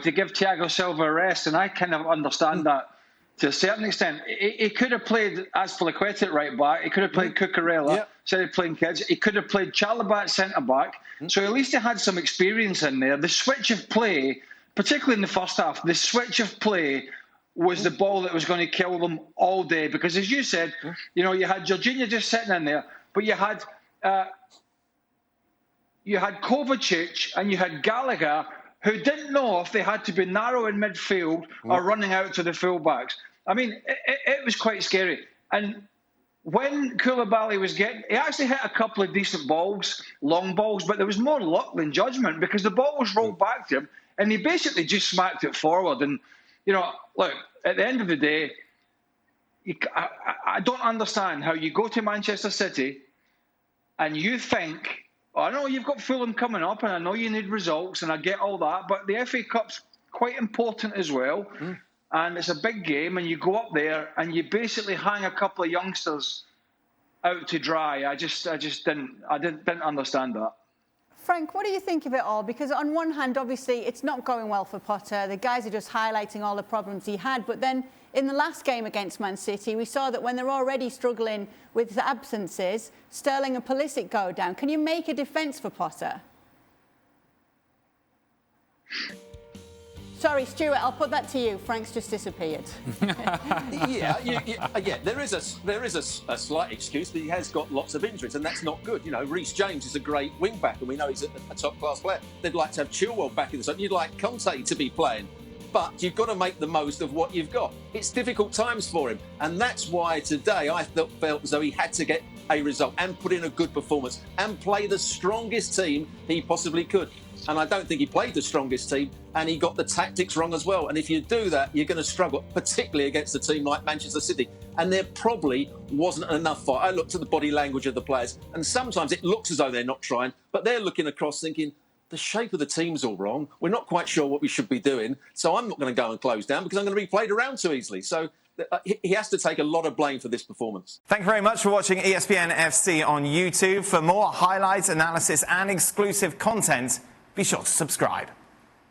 to give Thiago Silva a rest, and I kind of understand that to a certain extent. He could have played Azpilicueta at right back. He could have played Cucurella instead of playing Kids. He could have played Chalobah at centre back. So at least he had some experience in there. The switch of play, particularly in the first half, the switch of play was the ball that was going to kill them all day. Because as you said, you had Jorginho just sitting in there, but you had Kovacic and you had Gallagher, who didn't know if they had to be narrow in midfield or running out to the fullbacks. I mean, it was quite scary. And when Koulibaly was he actually hit a couple of decent balls, long balls, but there was more luck than judgment because the ball was rolled back to him and he basically just smacked it forward. And, look, at the end of the day, I don't understand how you go to Manchester City and you think, I know you've got Fulham coming up and I know you need results and I get all that, but the FA Cup's quite important as well. And it's a big game and you go up there and you basically hang a couple of youngsters out to dry. I didn't understand that. Frank, what do you think of it all? Because on one hand, obviously, it's not going well for Potter. The guys are just highlighting all the problems he had. But then in the last game against Man City, we saw that when they're already struggling with the absences, Sterling and Pulisic go down. Can you make a defence for Potter? Sorry, Stuart, I'll put that to you. Frank's just disappeared. Yeah, there is a slight excuse, but he has got lots of injuries, and that's not good. Reece James is a great wing-back, and we know he's a top-class player. They'd like to have Chilwell back in the side. You'd like Conte to be playing. But you've got to make the most of what you've got. It's difficult times for him. And that's why today I felt as though he had to get a result and put in a good performance and play the strongest team he possibly could. And I don't think he played the strongest team, and he got the tactics wrong as well. And if you do that, you're going to struggle, particularly against a team like Manchester City. And there probably wasn't enough fight. I looked at the body language of the players, and sometimes it looks as though they're not trying, but they're looking across thinking, the shape of the team's all wrong. We're not quite sure what we should be doing. So I'm not going to go and close down because I'm going to be played around too easily. So he has to take a lot of blame for this performance. Thank you very much for watching ESPN FC on YouTube. For more highlights, analysis and exclusive content, be sure to subscribe.